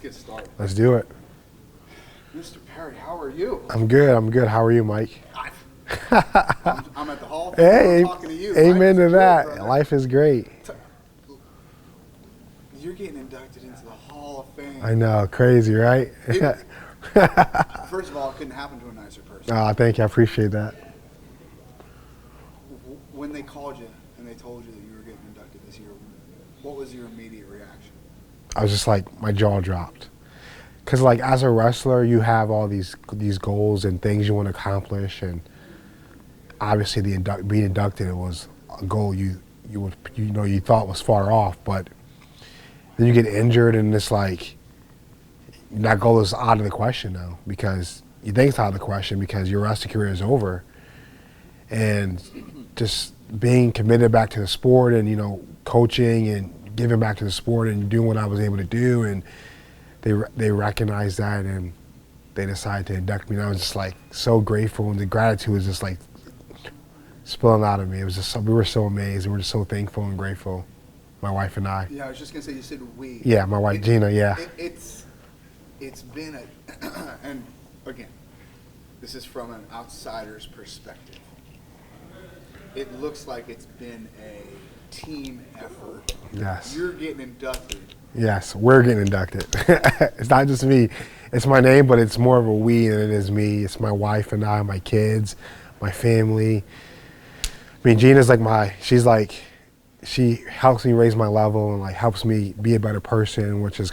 get started. Let's do it. Mr. Perry, how are you? I'm good. How are you, Mike? I'm at the Hall of Fame. I'm talking to you. Amen to that. Brother. Life is great. You're getting inducted into the Hall of Fame. I know. Crazy, right? First of all, it couldn't happen to a nicer person. Oh, thank you. I appreciate that. When they called you and they told you that you were getting inducted this year, what was your immediate reaction? I was just like, my jaw dropped. Because like as a wrestler, you have all these goals and things you want to accomplish, and obviously being inducted, it was a goal you thought was far off, but then you get injured and it's like that goal is out of the question now, because you think it's out of the question because your wrestling career is over. And just being committed back to the sport and, coaching and giving back to the sport and doing what I was able to do, and they recognized that and they decided to induct me. And I was just like so grateful, and the gratitude was just like spilling out of me. It was just we were so amazed, and we were just so thankful and grateful, my wife and I. Yeah, I was just gonna say, you said we. Yeah, my wife Gina. Yeah. It's been and again, this is from an outsider's perspective. It looks like it's been a team effort. Yes. You're getting inducted. Yes, we're getting inducted. It's not just me. It's my name, but it's more of a we than it is me. It's my wife and I, my kids, my family. I mean, Gina's like she helps me raise my level and like helps me be a better person, which is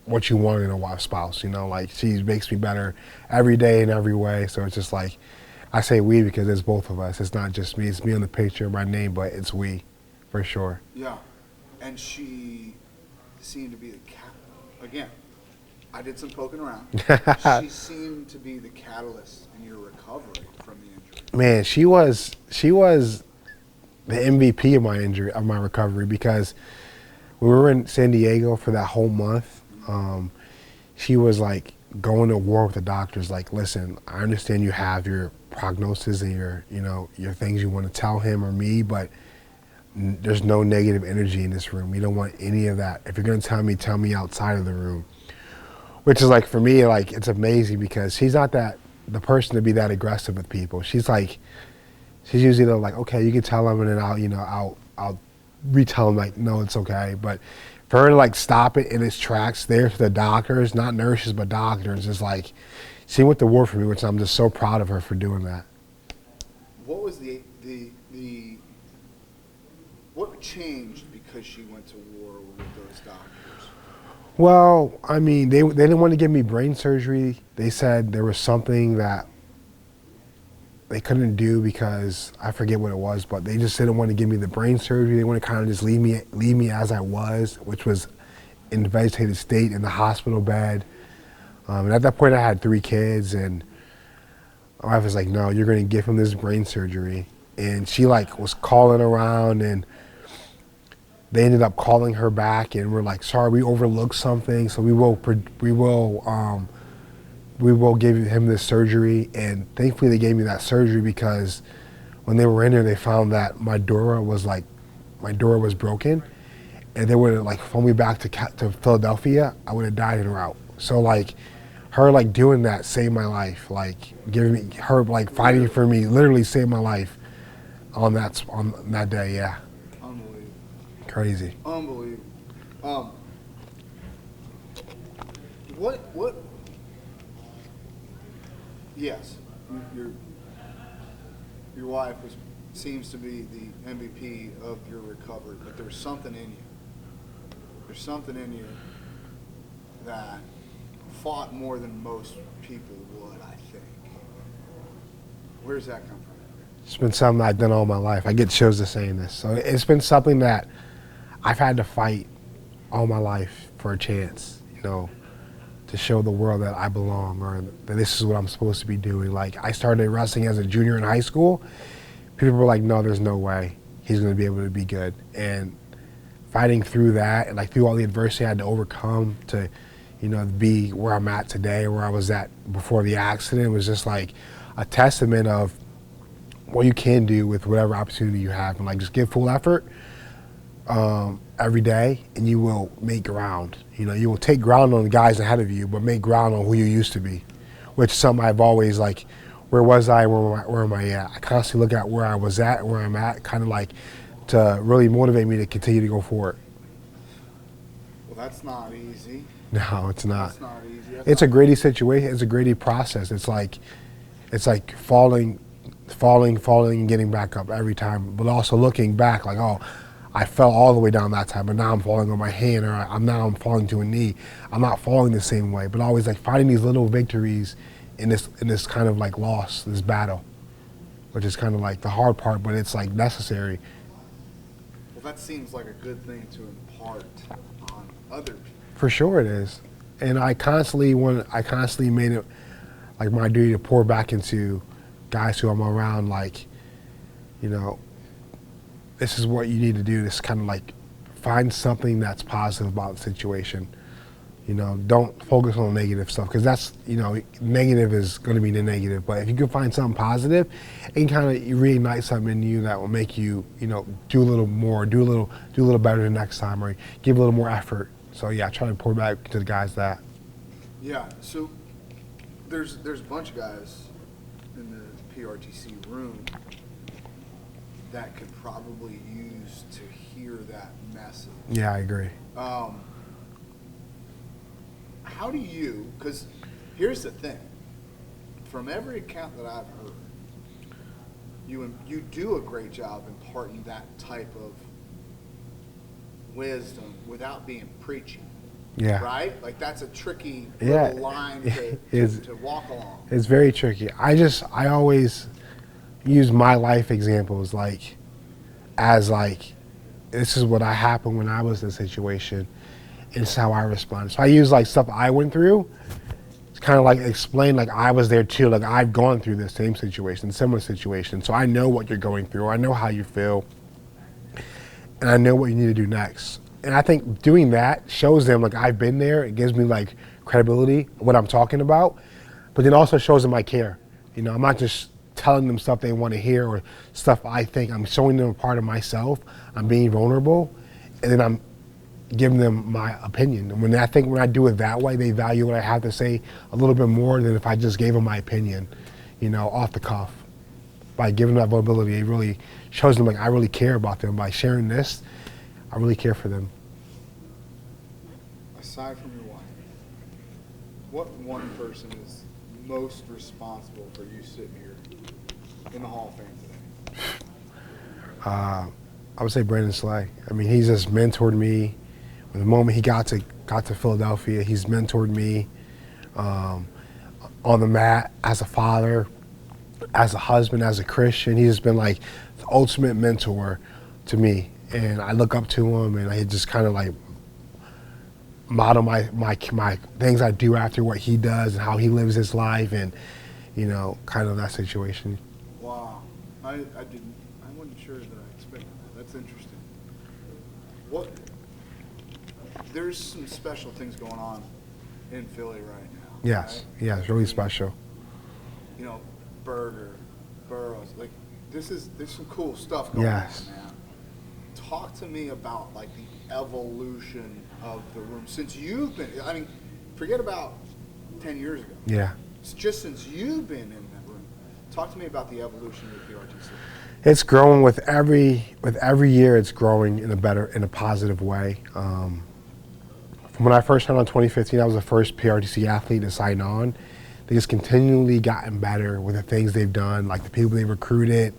what you want in a wife spouse, like she makes me better every day in every way. So it's just like, I say we because it's both of us. It's not just me. It's me on the picture, my name, but it's we, for sure. Yeah, and she seemed to be again, I did some poking around. She seemed to be the catalyst in your recovery from the injury. Man, she was the MVP of my recovery, because we were in San Diego for that whole month. She was like going to war with the doctors. Like, listen, I understand you have your prognosis and your things you want to tell him or me, but there's no negative energy in this room. We don't want any of that. If you're going to tell me outside of the room. Which is like, for me, like, it's amazing because she's not the person to be that aggressive with people. She's usually like, okay, you can tell him, and then I'll retell him like, no, it's okay. But for her to like stop it in its tracks there to the doctors, not nurses, but doctors, is like, she went to war for me, which I'm just so proud of her for doing that. What was what changed because she went to war with those doctors? Well, I mean, they didn't want to give me brain surgery. They said there was something that they couldn't do because I forget what it was, but they just didn't want to give me the brain surgery. They want to kind of just leave me as I was, which was in the vegetative state in the hospital bed. And at that point, I had 3 kids, and my wife was like, "No, you're going to give him this brain surgery." And she like was calling around, and they ended up calling her back, and we're like, "Sorry, we overlooked something, so we will give him this surgery." And thankfully they gave me that surgery, because when they were in there, they found that my dura was broken, and they would have like flown me back to Philadelphia. I would have died en route. So like her like doing that saved my life, like giving me her like fighting for me literally saved my life on that day. Yeah. Unbelievable. Crazy. Unbelievable. What? Yes, your wife seems to be the MVP of your recovery, but there's something in you. There's something in you that fought more than most people would, I think. Where does that come from? It's been something I've done all my life. I get chills just saying this. So it's been something that I've had to fight all my life for a chance, to show the world that I belong, or that this is what I'm supposed to be doing. Like, I started wrestling as a junior in high school. People were like, no, there's no way he's going to be able to be good. And fighting through that, and like through all the adversity I had to overcome to, be where I'm at today, where I was at before the accident, was just like a testament of what you can do with whatever opportunity you have, and like just give full effort. every day, and you will make ground. You know, you will take ground on the guys ahead of you, but make ground on who you used to be, which is something I've always like. Where was I? Where am I at? I constantly look at where I was at, where I'm at, kind of like to really motivate me to continue to go forward. Well, that's not easy. No, it's not. That's not easy. It's a gritty situation. It's a gritty process. It's like falling, and getting back up every time, but also looking back like, oh, I fell all the way down that time, but now I'm falling on my hand, or I'm falling to a knee. I'm not falling the same way, but always like finding these little victories in this kind of like loss, this battle, which is kind of like the hard part, but it's like necessary. Well, that seems like a good thing to impart on other people. For sure it is. And I constantly made it like my duty to pour back into guys who I'm around, like, you know, this is what you need to do. This kind of like find something that's positive about the situation. You know, don't focus on the negative stuff, because that's, you know, negative is going to be the negative. But if you can find something positive, it can kind of reignite something in you that will make you, you know, do a little more, do a little better the next time, or give a little more effort. So yeah, I try to pour back to the guys that. Yeah. So there's a bunch of guys in the PRTC room that could probably use to hear that message. Yeah, I agree. How do you, because here's the thing, from every account that I've heard, you do a great job imparting that type of wisdom without being preachy. Yeah. Right? Like that's a tricky Yeah. little line to walk along. It's very tricky. I always use my life examples as this is what happened when I was in a situation, and it's how I responded. So I use like stuff I went through. It's kind of like explain like I was there too. Like I've gone through the same situation, similar situation. So I know what you're going through. I know how you feel, and I know what you need to do next. And I think doing that shows them like I've been there. It gives me like credibility of what I'm talking about, but it also shows them I care. You know, I'm not just telling them stuff they want to hear or stuff I think. I'm showing them a part of myself. I'm being vulnerable, and then I'm giving them my opinion. And when I do it that way, they value what I have to say a little bit more than if I just gave them my opinion, you know, off the cuff. By giving them that vulnerability, it really shows them like I really care about them. By sharing this, I really care for them. Aside from your wife, what one person is most responsible for you sitting here in the Hall of Fame today? I would say Brandon Slay. I mean, he's just mentored me. From the moment he got to Philadelphia, he's mentored me on the mat, as a father, as a husband, as a Christian. He's just been like the ultimate mentor to me, and I look up to him, and I just kind of like model my things I do after what he does and how he lives his life, and you know, kind of that situation. Wow, I wasn't sure that I expected that. That's interesting. There's some special things going on in Philly right now. Yes, right? yeah, it's really special. You know, Burroughs, like there's some cool stuff going on, man. Talk to me about like the evolution of the room since you've been. I mean, forget about 10 years ago. Yeah. It's just since you've been in that room. Talk to me about the evolution of the PRTC. It's growing with every year. It's growing in a positive way. From when I first started in 2015, I was the first PRTC athlete to sign on. They just continually gotten better with the things they've done, like the people they recruited,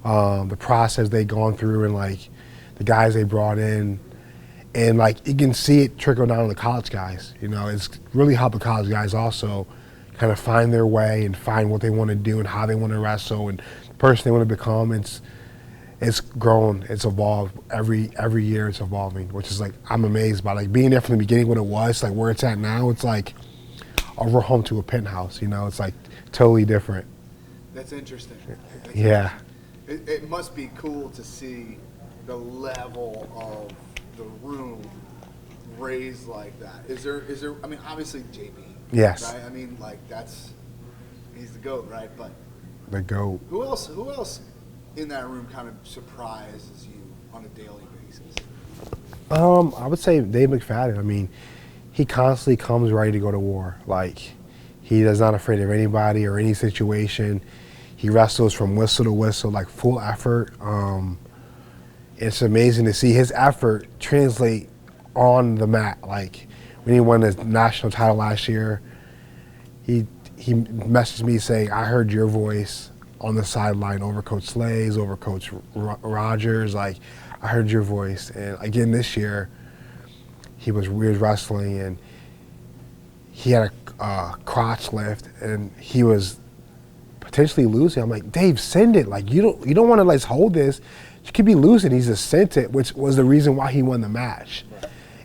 the process they've gone through, and like the guys they brought in. And like you can see it trickle down to the college guys. You know, it's really helped the college guys also kind of find their way and find what they want to do and how they want to wrestle and the person they want to become. It's grown, it's evolved. Every year it's evolving, which is like I'm amazed by. Like being there from the beginning, what it was, like where it's at now, it's like we're home to a penthouse. You know, it's like totally different. That's interesting. Yeah. It must be cool to see the level of the room raised like that. Is there? I mean, obviously JB. Yes. Right? I mean, like he's the GOAT, right? But The GOAT. who else in that room kind of surprises you on a daily basis? I would say Dave McFadden. I mean, he constantly comes ready to go to war. Like, he is not afraid of anybody or any situation. He wrestles from whistle to whistle, like full effort. It's amazing to see his effort translate on the mat. Like, when he won his national title last year, he messaged me saying, "I heard your voice on the sideline over Coach Slays, over Coach Rogers. Like, I heard your voice." And again this year, we was wrestling and he had a crotch lift and he was potentially losing. I'm like, "Dave, send it. Like, you don't want to like hold this. You could be losing." He's just sent it, which was the reason why he won the match.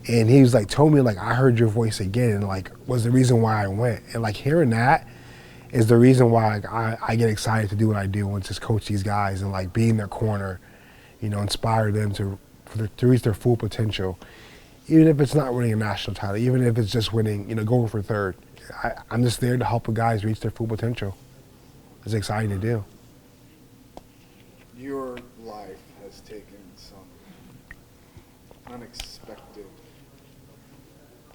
And he was like, told me like, "I heard your voice again," and like was the reason why I went. And like hearing that is the reason why like, I get excited to do what I do, and just coach these guys and like be in their corner, inspire them to reach their full potential, even if it's not winning a national title, even if it's just winning, going for third. I'm just there to help the guys reach their full potential. It's exciting to do. Your life has taken some unexpected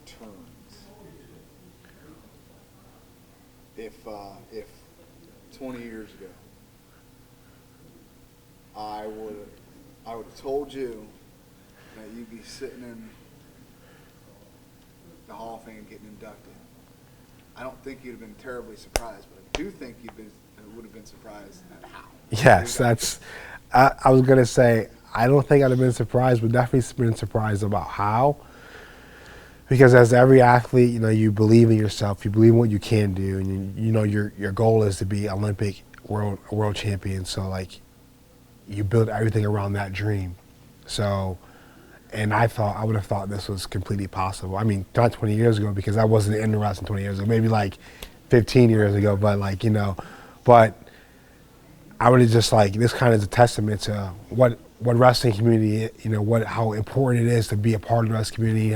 turns. If 20 years ago, I would have told you that you'd be sitting in the Hall of Fame getting inducted, I don't think you'd have been terribly surprised, but I do think would have been surprised at how. Yes, I was going to say, I don't think I'd have been surprised, but definitely been surprised about how. Because as every athlete, you believe in yourself, you believe in what you can do, and your goal is to be Olympic world champion. So like, you build everything around that dream. So, and I would have thought this was completely possible. I mean, not 20 years ago, because I wasn't in wrestling 20 years ago, maybe like 15 years ago, but like, but I would have just like, this kind of is a testament to what wrestling community, how important it is to be a part of the wrestling community.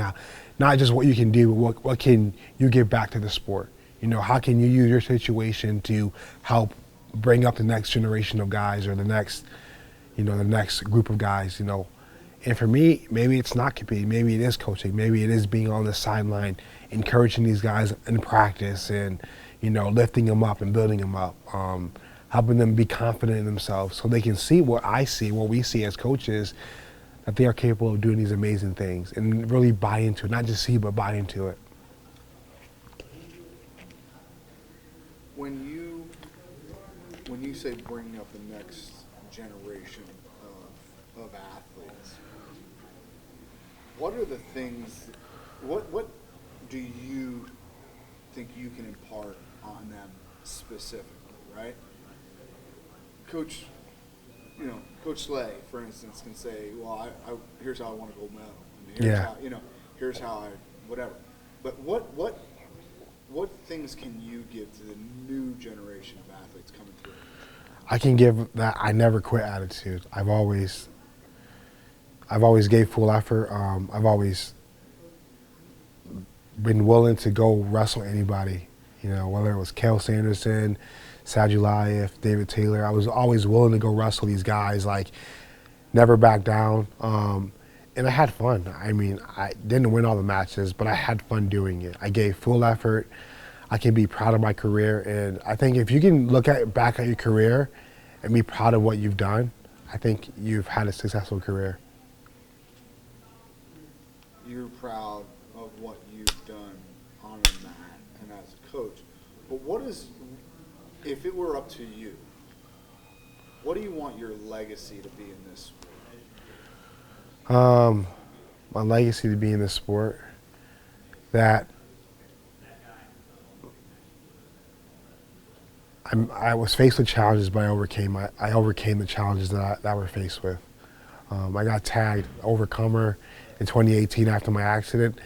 Not just what you can do, but what can you give back to the sport? How can you use your situation to help bring up the next generation of guys, or the next group of guys, And for me, maybe it's not competing, maybe it is coaching, maybe it is being on the sideline, encouraging these guys in practice and, lifting them up and building them up, helping them be confident in themselves so they can see what I see, what we see as coaches, that they are capable of doing these amazing things and really buy into it, not just see, but buy into it. When you say bringing up the next generation of athletes, what are the things, what do you think you can impart on them specifically, right? Coach Slay, for instance, can say, "Well, here's how I want a gold medal. And here's how, here's how I whatever." But what things can you give to the new generation of athletes coming through? I can give that I never quit attitude. I've always gave full effort. I've always been willing to go wrestle anybody, whether it was Kel Sanderson, Sadulayev, David Taylor. I was always willing to go wrestle these guys, like never back down. And I had fun. I mean, I didn't win all the matches, but I had fun doing it. I gave full effort. I can be proud of my career. And I think if you can look back at your career and be proud of what you've done, I think you've had a successful career. You're proud of what you've done on the mat and as a coach. But if it were up to you, what do you want your legacy to be in this sport? My legacy to be in this sport, that I was faced with challenges, but I overcame the challenges that I were faced with. I got tagged Overcomer in 2018 after my accident,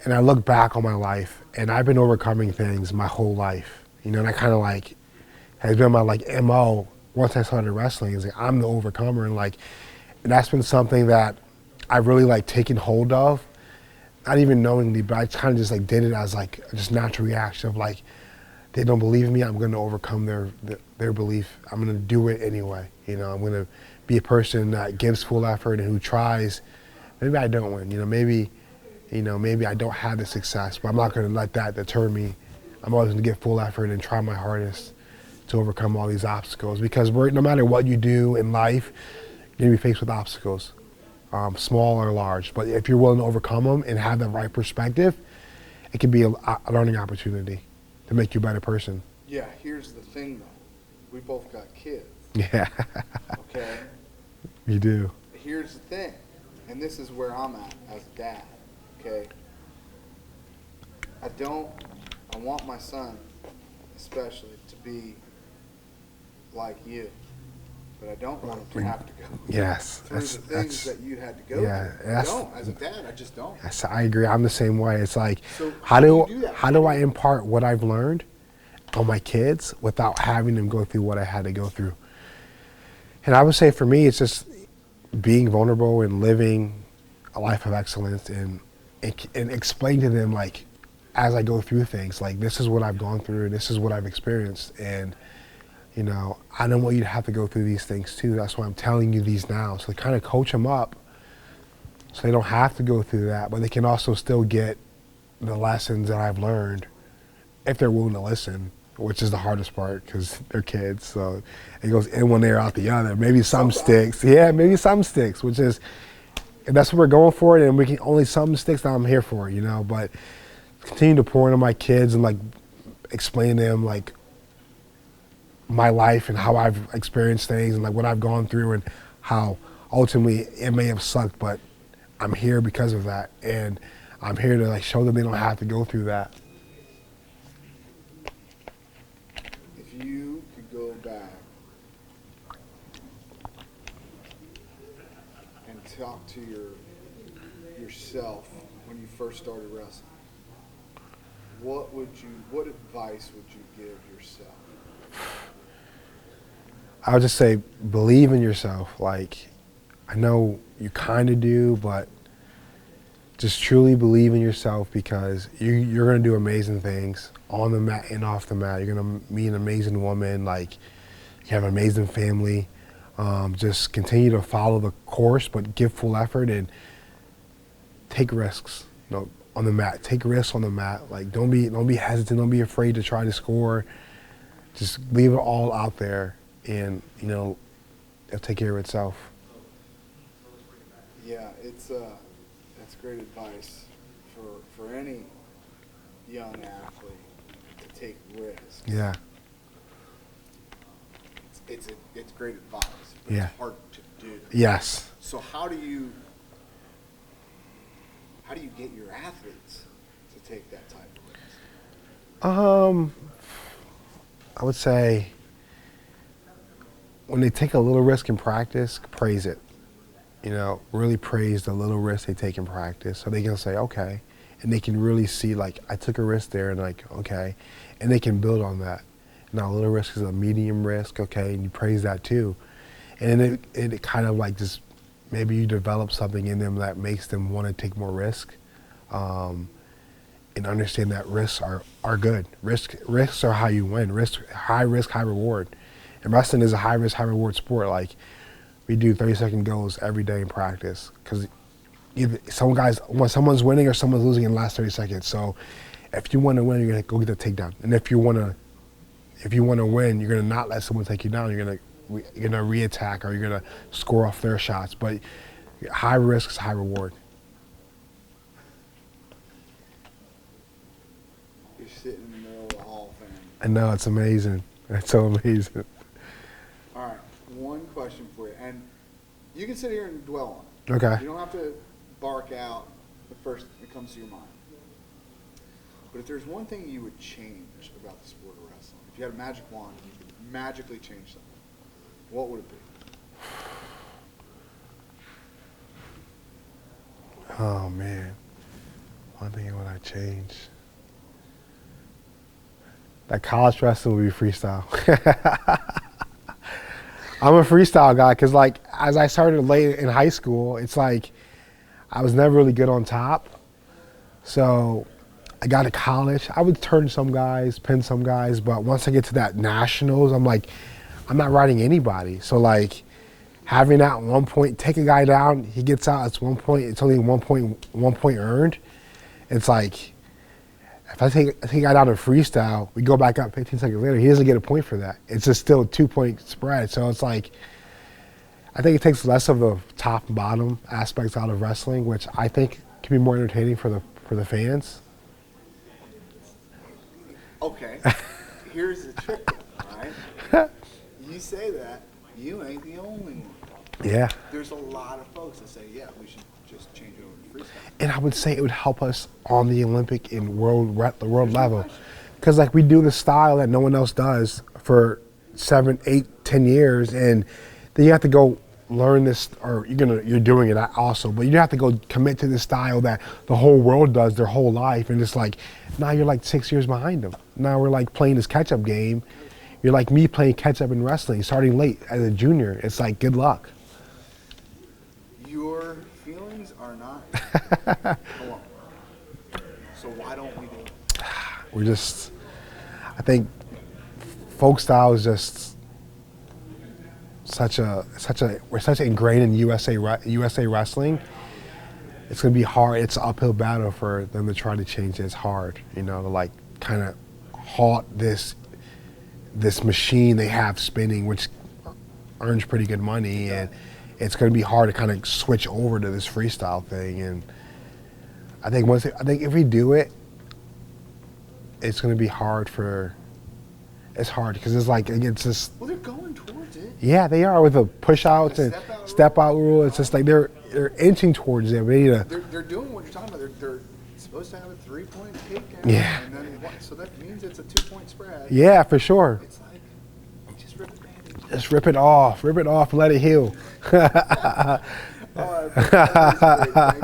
and I look back on my life, and I've been overcoming things my whole life. And I kind of like has been my like MO once I started wrestling. Is like I'm the overcomer, and that's been something that I've really like taken hold of, not even knowingly, but I kind of just like did it as like just natural reaction of like, they don't believe in me, I'm going to overcome their belief. I'm going to do it anyway. I'm going to be a person that gives full effort and who tries maybe I don't win. Maybe I don't have the success, but I'm not going to let that deter me. I'm always going to give full effort and try my hardest to overcome all these obstacles, because no matter what you do in life, you're going to be faced with obstacles, small or large. But if you're willing to overcome them and have the right perspective, it can be a learning opportunity to make you a better person. Yeah, here's the thing though. We both got kids. Yeah. Okay? You do. Here's the thing, and this is where I'm at as a dad, okay? I want my son, especially, to be like you, but I don't want him to have to go through the things that you had to go through. I don't. As a dad, I just don't. Yes, I agree. I'm the same way. It's like, So how do I impart what I've learned on my kids without having them go through what I had to go through? And I would say for me, it's just being vulnerable and living a life of excellence, and explain to them, like, as I go through things, like, this is what I've gone through, this is what I've experienced, and I don't want you to have to go through these things too. That's why I'm telling you these now. So kind of coach them up so they don't have to go through that, but they can also still get the lessons that I've learned if they're willing to listen, which is the hardest part because they're kids. So it goes in one ear, out the other. Maybe some sticks. Yeah, maybe some sticks, which is, if that's what we're going for, and we can only some sticks that I'm here for, but continue to pour into my kids and, like, explain to them, like, my life and how I've experienced things and, like, what I've gone through and how ultimately it may have sucked, but I'm here because of that, and I'm here to, like, show them they don't have to go through that. If you could go back and talk to yourself when you first started wrestling, what advice would you give yourself? I would just say, believe in yourself. Like, I know you kind of do, but just truly believe in yourself, because you're going to do amazing things on the mat and off the mat. You're going to meet an amazing woman. Like, you have an amazing family. Just continue to follow the course, but give full effort and take risks. On the mat, take risks on the mat. Like, don't be hesitant. Don't be afraid to try to score. Just leave it all out there, and it'll take care of itself. Yeah, that's great advice for any young athlete to take risks. Yeah. It's great advice, but Yeah. it's hard to do. Yes. So how do you get your athletes to take that type of risk? I would say, when they take a little risk in practice, praise it. Really praise the little risk they take in practice, so they can say, okay, and they can really see, like, I took a risk there, and, like, okay, and they can build on that. Now, a little risk is a medium risk, okay, and you praise that too. And then it kind of, like, just, maybe you develop something in them that makes them want to take more risk, and understand that risks are good. Risks are how you win. High risk, high reward. And wrestling is a high risk, high reward sport. Like, we do 30-second goals every day in practice, because when someone's winning or someone's losing in the last 30 seconds. So if you want to win, you're gonna go get the takedown. And if you want to win, you're gonna not let someone take you down. You're gonna re-attack, or you're gonna score off their shots. But high risk is high reward. You're sitting in the middle of the Hall of Fame. I know, it's amazing. It's so amazing. All right, one question for you, and you can sit here and dwell on it. Okay. You don't have to bark out the first that comes to your mind. But if there's one thing you would change about the sport of wrestling, if you had a magic wand and you could magically change something, what would it be? Oh, man. One thing would I change? That college wrestling would be freestyle. I'm a freestyle guy, because, like, as I started late in high school, it's like I was never really good on top. So I got to college. I would turn some guys, pin some guys, but once I get to that nationals, I'm like, I'm not riding anybody. So, like, having that 1 point, take a guy down, he gets out, it's 1 point, it's only 1 point earned. It's like, if I take a guy down in freestyle, we go back up 15 seconds later, he doesn't get a point for that. It's just still a 2 point spread. So it's like, I think it takes less of the top and bottom aspects out of wrestling, which I think can be more entertaining for the fans. Okay, here's the trick, right? You say that, you ain't the only one. Yeah. There's a lot of folks that say, yeah, we should just change over to freestyle. And I would say it would help us on the Olympic and the world level. Because like we do the style that no one else does for 7, 8, 10 years, and then you have to go learn this, or you're doing it also, but you have to go commit to this style that the whole world does their whole life, and it's like, now you're like 6 years behind them. Now we're like playing this catch-up game. You're like me playing catch-up in wrestling, starting late as a junior. It's like, good luck. Your feelings are not alone. So why don't we do it? We're just, I think folk style is just we're such ingrained in USA wrestling. It's gonna be hard. It's an uphill battle for them to try to change it. It's hard, to like kind of halt this machine they have spinning, which earns pretty good money, and it's gonna be hard to kind of switch over to this freestyle thing. And I think if we do it, it's gonna be hard it's hard because it's like it's just. Well, they're going towards it. Yeah, they are with the push outs and step out rule. It's just like they're inching towards it. They're doing what you're talking about. They're supposed to have a 3 point takedown. Yeah. And then so that means it's a 2 point spread. Yeah, for sure. It's like just rip the bandage. Just rip it off, and let it heal. All right,